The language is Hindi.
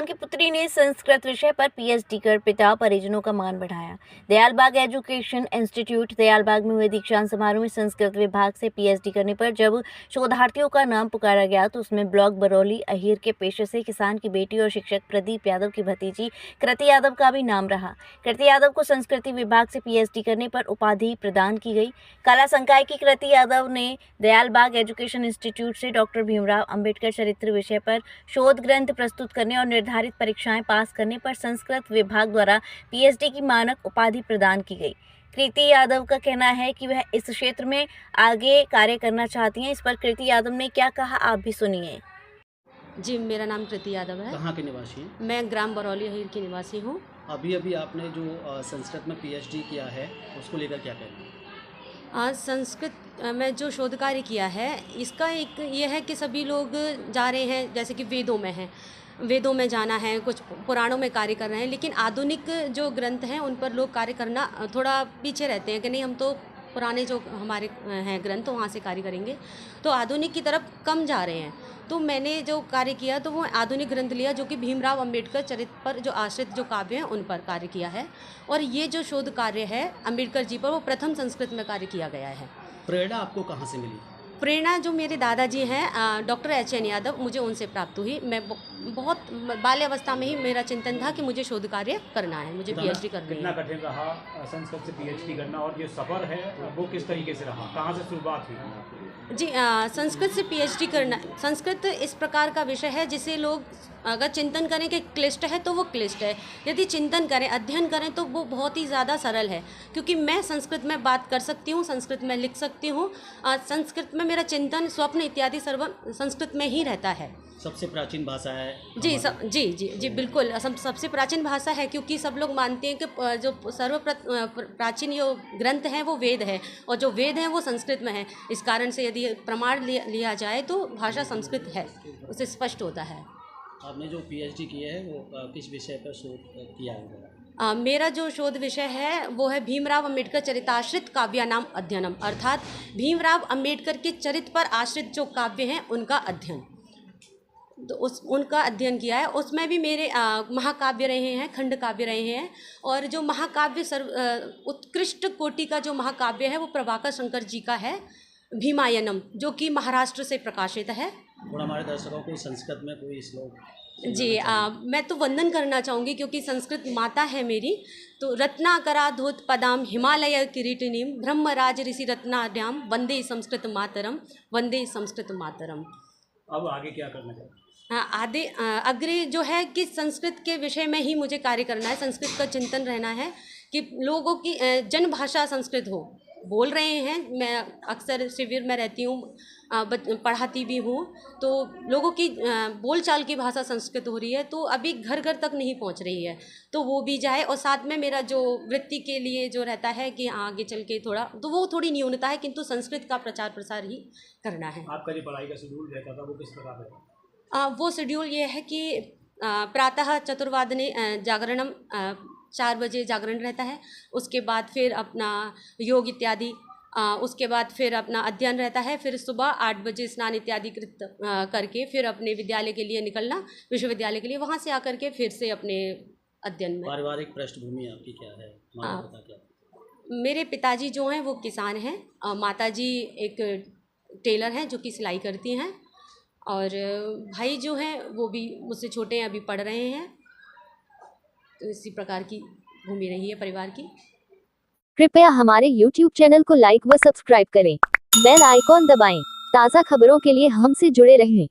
किसान की पुत्री ने संस्कृत विषय पर पीएचडी कर पिता परिजनों का मान बढ़ाया। दयालबाग एजुकेशन इंस्टीट्यूट दयालबाग में हुए दीक्षांत समारोह में संस्कृत विभाग से पीएचडी करने पर जब शोधार्थियों का नाम पुकारा गया तो उसमें ब्लॉक बरौली अहीर के पेशे से किसान की बेटी और शिक्षक प्रदीप यादव की भतीजी कृति यादव का भी नाम रहा। कृति यादव को संस्कृति विभाग से पीएचडी करने पर उपाधि प्रदान की गई। कला संकाय की कृति यादव ने दयालबाग एजुकेशन इंस्टीट्यूट से डॉक्टर भीमराव अंबेडकर चरित्र विषय पर शोध ग्रंथ प्रस्तुत करने और निर्धारित परीक्षाएं पास करने पर संस्कृत विभाग द्वारा पीएचडी की मानक उपाधि प्रदान की गई। कृति यादव का कहना है कि वह इस क्षेत्र में आगे कार्य करना चाहती हैं। इस पर कृति यादव ने क्या कहा, आप भी सुनिए। जी, मेरा नाम कृति यादव है। कहाँ के निवासी हैं? मैं ग्राम बरौली अहीर की निवासी हूँ। अभी आपने जो संस्कृत में पीएचडी किया है उसको लेकर क्या कहना है? संस्कृत में जो शोध कार्य किया है इसका एक ये है कि सभी लोग जा रहे हैं, जैसे कि वेदों में हैं, वेदों में जाना है, कुछ पुराणों में कार्य कर रहे हैं, लेकिन आधुनिक जो ग्रंथ हैं उन पर लोग कार्य करना थोड़ा पीछे रहते हैं कि नहीं, हम तो पुराने जो हमारे हैं ग्रंथ वहाँ से कार्य करेंगे, तो आधुनिक की तरफ कम जा रहे हैं। तो मैंने जो कार्य किया तो वो आधुनिक ग्रंथ लिया जो कि भीमराव अंबेडकर चरित्र पर जो आश्रित जो काव्य हैं उन पर कार्य किया है। और ये जो शोध कार्य है अंबेडकर जी पर, वो प्रथम संस्कृत में कार्य किया गया है। प्रेरणा आपको कहाँ से मिली? प्रेरणा जो मेरे दादाजी हैं डॉक्टर एच.एन. यादव, मुझे उनसे प्राप्त हुई। मैं बहुत बाल्यावस्था में ही मेरा चिंतन था कि मुझे शोध कार्य करना है, मुझे पीएचडी करनी है। कितना कठिन रहा संस्कृत से पीएचडी करना, और ये सफ़र है वो किस तरीके से रहा, कहाँ से शुरुआत हुई? जी, संस्कृत से पीएचडी करना, संस्कृत इस प्रकार का विषय है जिसे लोग अगर चिंतन करें कि क्लिष्ट है तो वो क्लिष्ट है, यदि चिंतन करें, अध्ययन करें तो वो बहुत ही ज़्यादा सरल है। क्योंकि मैं संस्कृत में बात कर सकती हूँ, संस्कृत में लिख सकती हूँ, संस्कृत में मेरा चिंतन, स्वप्न इत्यादि सर्व संस्कृत में ही रहता है। सबसे प्राचीन भाषा है जी बिल्कुल, सबसे प्राचीन भाषा है, क्योंकि सब लोग मानते हैं कि जो प्राचीन जो ग्रंथ हैं वो वेद है, और जो वेद हैं वो संस्कृत में है। इस कारण से यदि प्रमाण लिया जाए तो भाषा संस्कृत है, उससे स्पष्ट होता है। आपने जो पीएचडी किया है वो किस विषय पर शोध किया है? मेरा जो शोध विषय है वो है भीमराव अंबेडकर चरिताश्रित काव्यानाम अध्ययनम, अर्थात भीमराव अंबेडकर के चरित्र पर आश्रित जो काव्य हैं उनका अध्ययन, तो उनका अध्ययन किया है। उसमें भी मेरे महाकाव्य रहे हैं, खंड काव्य रहे हैं, और जो महाकाव्य उत्कृष्ट कोटि का जो महाकाव्य है वो प्रभाकर शंकर जी का है, भीमायनम, जो कि महाराष्ट्र से प्रकाशित है। और हमारे दर्शकों को संस्कृत में कोई श्लोक? जी, मैं तो वंदन करना चाहूँगी, क्योंकि संस्कृत माता है मेरी। तो रत्नाकराधोत पदाम हिमालय किरीटिनीम ब्रह्मराज ऋषि रत्नाड्याम वंदे संस्कृत मातरम, वंदे संस्कृत मातरम। अब आगे क्या करना चाहिए? अग्रे जो है कि संस्कृत के विषय में ही मुझे कार्य करना है, संस्कृत का चिंतन रहना है कि लोगों की जन भाषा संस्कृत हो। बोल रहे हैं, मैं अक्सर शिविर में रहती हूँ, पढ़ाती भी हूँ, तो लोगों की बोलचाल की भाषा संस्कृत हो रही है, तो अभी घर घर तक नहीं पहुँच रही है, तो वो भी जाए। और साथ में मेरा जो वृत्ति के लिए जो रहता है कि आगे चल के थोड़ा, तो वो थोड़ी न्यूनता है, किंतु संस्कृत का प्रचार प्रसार ही करना है। आपका जो पढ़ाई का शेड्यूल रहता था वो किस प्रकार रहता? वो शेड्यूल ये है कि प्रातः चतुर्वादने जागरणम, 4 बजे जागरण रहता है, उसके बाद फिर अपना योग इत्यादि, उसके बाद फिर अपना अध्ययन रहता है, फिर सुबह 8 बजे स्नान इत्यादि करके फिर अपने विद्यालय के लिए निकलना, विश्वविद्यालय के लिए, वहाँ से आकर के फिर से अपने अध्ययन में। पारिवारिक पृष्ठभूमि आपकी क्या है? माता क्या? मेरे पिताजी जो हैं वो किसान हैं, माताजी एक टेलर हैं जो कि सिलाई करती हैं, और भाई जो हैं वो भी मुझसे छोटे हैं, अभी पढ़ रहे हैं। तो इसी प्रकार की भूमि रही है परिवार की। कृपया हमारे YouTube चैनल को लाइक व सब्सक्राइब करें, बेल आइकॉन दबाएं, ताज़ा खबरों के लिए हमसे जुड़े रहें।